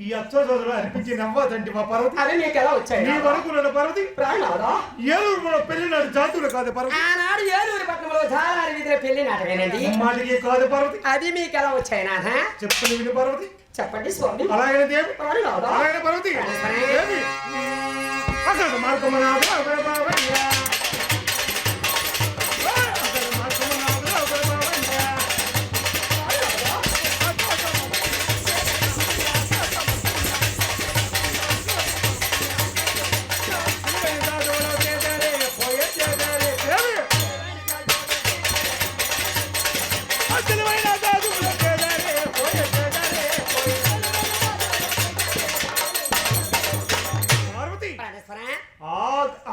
ఈ అచ్చోదరు అనిపించి నవ్వదండి మా పర్వతి. అవి మీకు ఎలా వచ్చాయి? నీ వరకు నన్ను పర్వతి ప్రాణాదా ఏలూరు మన పెళ్లి నాడు జాతులు కాదు పర్వతి. ఆనాడు ఏలూరు పట్టణంలో జాలారి వీధిలో పెళ్లి నాటవేనండి. మాటికి కాదు పర్వతి. అది మీకు ఎలా వచ్చాయి నాథ? చెప్పులు విను పర్వతి. చెప్పండి స్వామి. అలాగే దేవి ప్రాణాదా అలాగే పర్వతి దేవి అసలు మార్గమనాథ బాబయ్య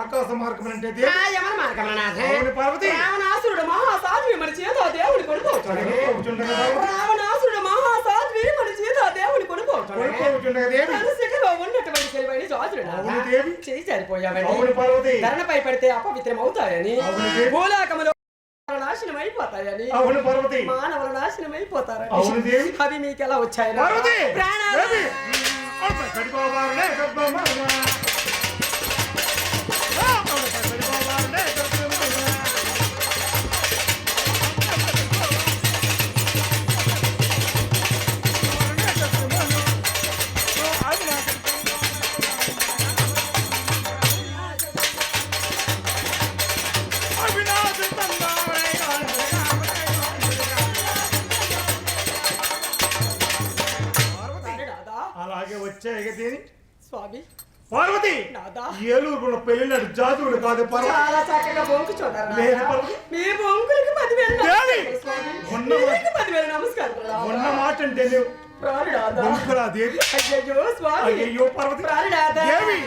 ఆకాశ మార్గం అంటే రావణాసురుడు మహాసాధ్వి మన చేత దేవుడి కొనుకోవచ్చు. రావణాసురుడు మహాసాధ్వి మన చేత దేవుడి కొనుకోవచ్చు. ఉన్నటువంటి తెలివైన జాతుడు చేయి సరిపోయావని ధరణపై పడితే అపవిత్రం అవుతాయని భూలోకములో నాశనం అయిపోతాయని మానవుల నాశనం అయిపోతారని అవి మీకు ఎలా వచ్చాయి? స్వామి పార్వతి ఏలూరు పెళ్లినాడు జాతువులు కాదు చాలా చక్కగా బొంకు చూడాలి. మీ బొంకులకి 10,000 నమస్కారం. ఉన్న మాట అంటే దేవి అయ్యో స్వామి అయ్యో పార్వతి దేవి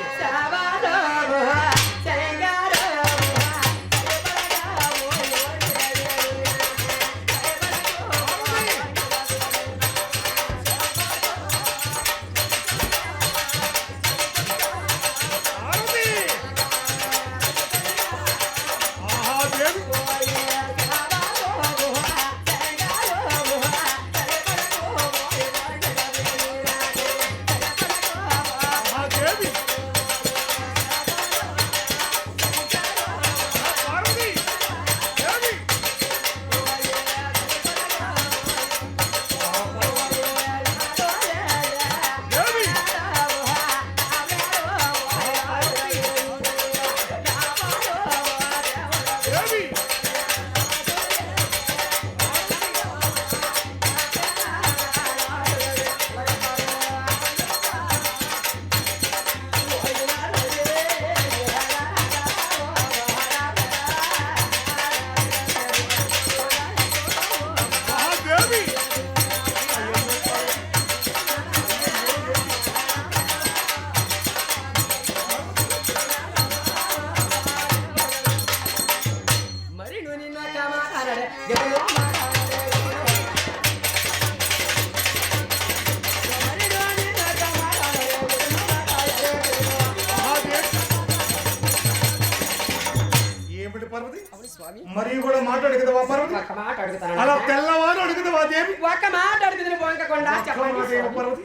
మరి కూడా మాట్లాడుకుందావా పర్వతి? ఒక మాట అడుగుతాను. అలా తెల్లవారు అడుగుదావా దేవి? ఒక మాట అడుగుతుంది పోంకకుండా చెప్పండి పర్వతి.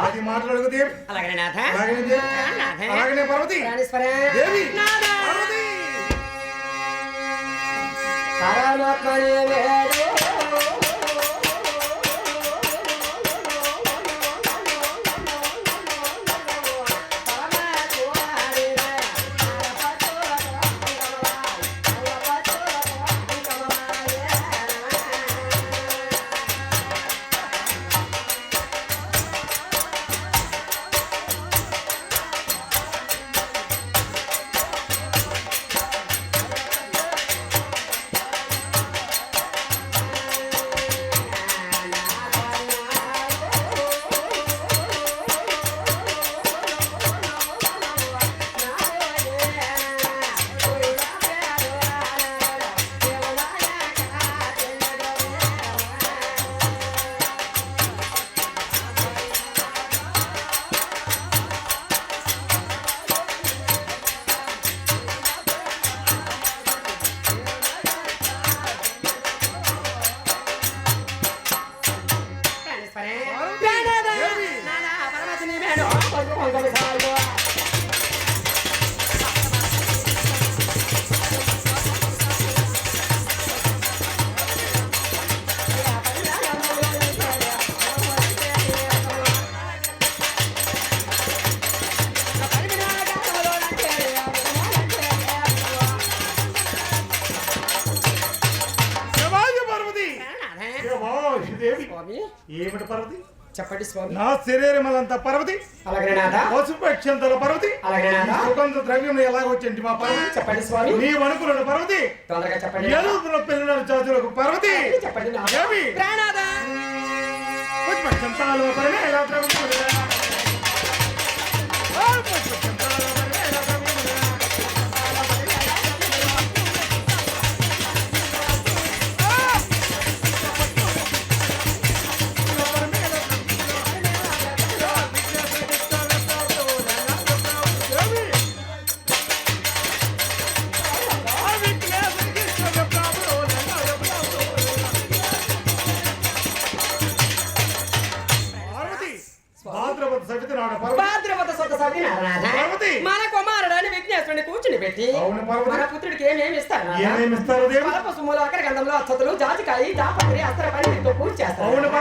అది మాట్లాడుగు దేవి. అలాగనే నాథ అలాగనే దేవి అలాగనే పర్వతి దేవి పర్వతి పరమాత్మనే వేడు ఏమిటి పార్వతి? చెప్పండి స్వామి. నా శరీరమంతా పార్వతి, అలాగే నాథ. పసుపు అక్షంతల పార్వతి, అలాగే నాథ. సుగంధ ద్రవ్యం ఎలాగ వచ్చింది మా పార్వతి? చెప్పండి స్వామి. నీ వణుకులను పార్వతి, తొందరగా చెప్పండి. ఎలుగుల పిల్లల చాచులకు పార్వతి, చెప్పండి నాథ. ఏమి? ప్రాణనాథ. పసుపు అక్షంతల పరమే ఎలా ద్రవ్యం పసుపు అక్షంతల పరమే ఎలా ద్రవ్యం భాద్రపద శుద్ధ సత్యనారాయణ మన కుమారుడని విఘ్నేశ్వరుని కూర్చుని పెట్టి మన పుత్రుడికి ఏమేమి ఇస్తారు? పలప సొమ్ములు అక్కడి గంధంలో అచ్చతులు జాజికాయి జాపత్రి అస్త్రపని దీంతో పూజ చేస్తారు.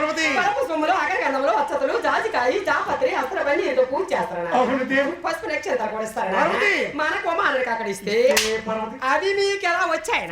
పలప సొమ్ములు అక్కడి గంధంలో అచ్చతులు జాజికాయి జాపత్రి అస్త్రపని దీంతో పూజ చేస్తారు. పసుపు నక్షత్ర కూడా ఇస్తారు. మన కుమారుడికి అక్కడ ఇస్తే అవి మీకు ఎలా వచ్చాయి?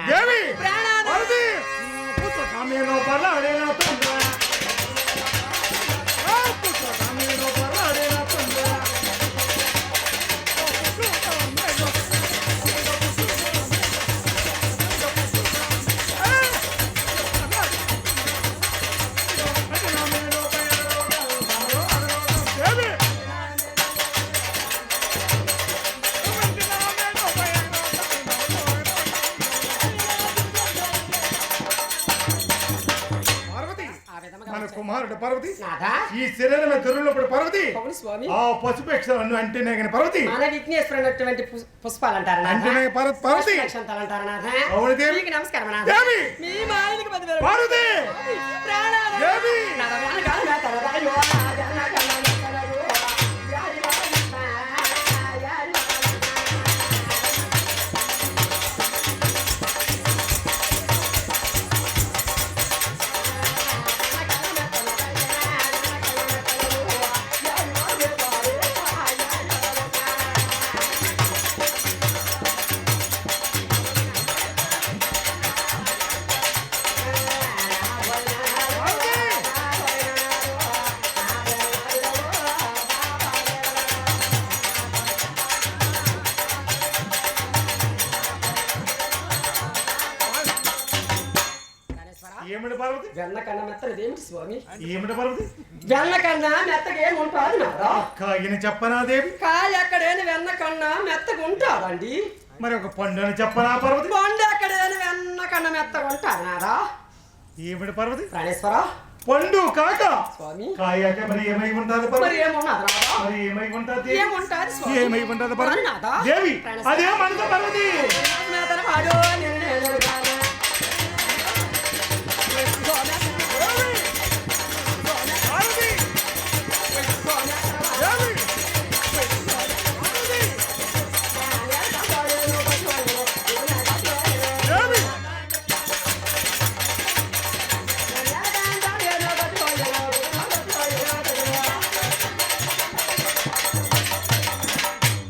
కుమారుడు పార్వతి, ఈ శరీరమే దొరికినప్పుడు పార్వతి ఆ పసుపు అక్షరాలను అంటేనే కానీ పార్వతి మన విఘ్నేశ్వరుడు పుష్పాలు అంటారు. అంటేనే పార్వతి అవును దేవి. నమస్కారం దేవి మీ మాయనికి 10,000 పార్వతి దేవి ఏమిటి పార్వతి? వెన్న కన్నా మెత్తది ఏమిటి స్వామి? ఏమిటి పార్వతి? వెన్న కన్నా మెత్తగా ఏముంటుంది నాదా? కాయని చెప్పనా దేవి? కాయ ఎక్కడేని వెన్న కన్నా మెత్తగా ఉంటుందండి. మరి ఒక పండు అని చెప్పనా పార్వతి? పండు ఎక్కడేని వెన్న కన్నా మెత్తగా ఉంటుంది నాదా? ఏమిటి పార్వతి? ప్రాణేశ్వర పండు కాక స్వామి కాయక మరి ఏమై ఉంటుంది మరి ఏమున్నది నాదా? మరి ఏమై ఉంటుంది? ఏముంటుంది స్వామి? ఏమై ఉంటుంది పార్వతి? నాదా దేవి అదే మనసు పార్వతి.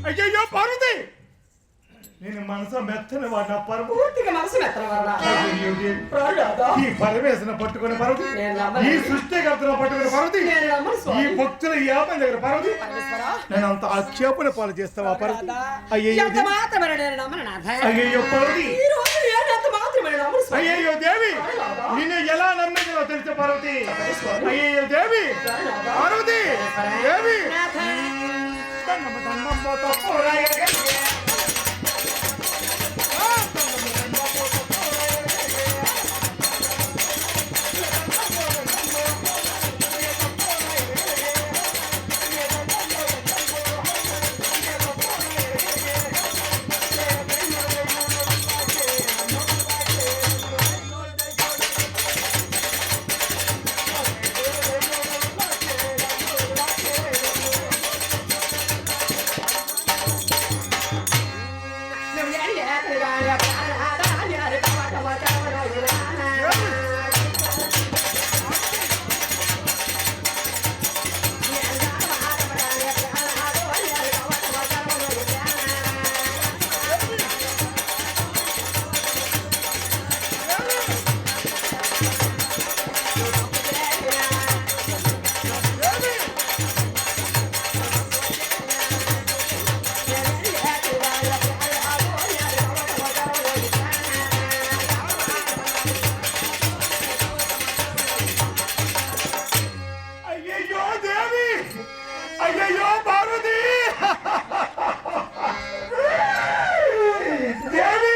అయ్యో పార్వతి, నేను మనసు మెత్తని వాడిన పూర్తిగా మనసు మెత్తన ఈ పరమేశ్వరం పట్టుకుని పార్వతి, ఈ సృష్టికర్తను పట్టుకుని పార్వతి, ఈ భక్తుల యాపం దగ్గర పార్వతి నేను అంత ఆక్షేపణ పాలు చేస్తావా పార్వతి? అయ్యో అయ్యో పార్వతి, అయ్యో దేవి నిన్ను ఎలా నమ్మకం తెలుసు పార్వతి? అయ్యో దేవి పార్వతి దేవి అయ్యో పార్వతి దేవి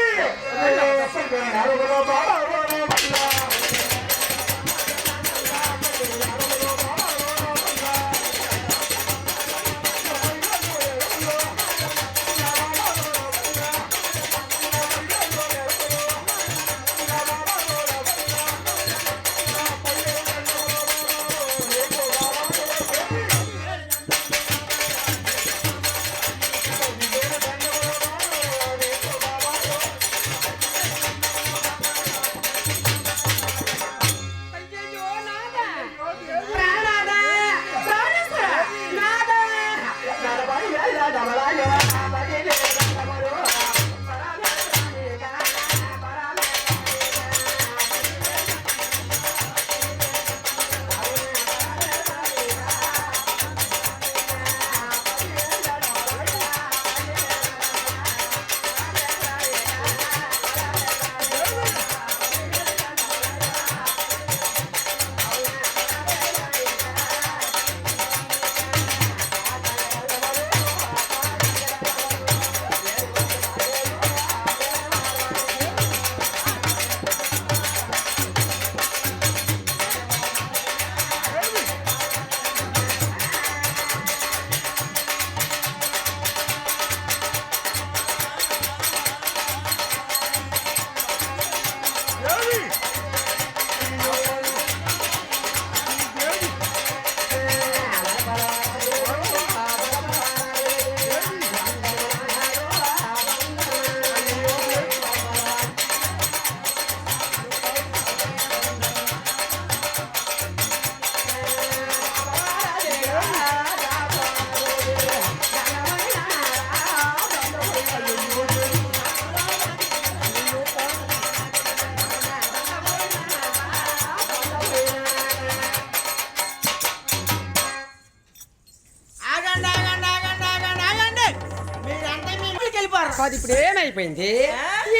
కాదు ఇప్పుడు ఏమైపోయింది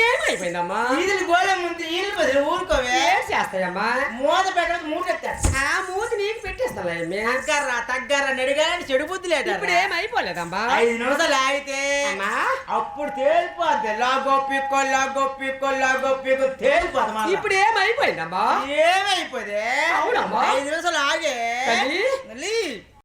ఏమైపోయిందమ్మా ఈదులు గోళం ముందు ఈదులు బదులు ఊరుకోవే ఏం చేస్తాయమ్మా మూత పెట్టడం మూట ఎత్తారు ఆ మూతి నీకు పెట్టేస్తాలే తగ్గర్రా నెడిగాలని చెడు బుద్ధి లేదు ఇప్పుడు ఏమైపోలేదమ్మా 5 నిమిషాలు ఆగితే అమ్మా అప్పుడు తేలిపోద్ది లాగో పిక్కో తేలిపోద్ది ఇప్పుడు ఏమైపోయిందమ్మా ఏమైపోదే అవునమ్మా 5 నిమిషాలు ఆగే తల్లి? తల్లి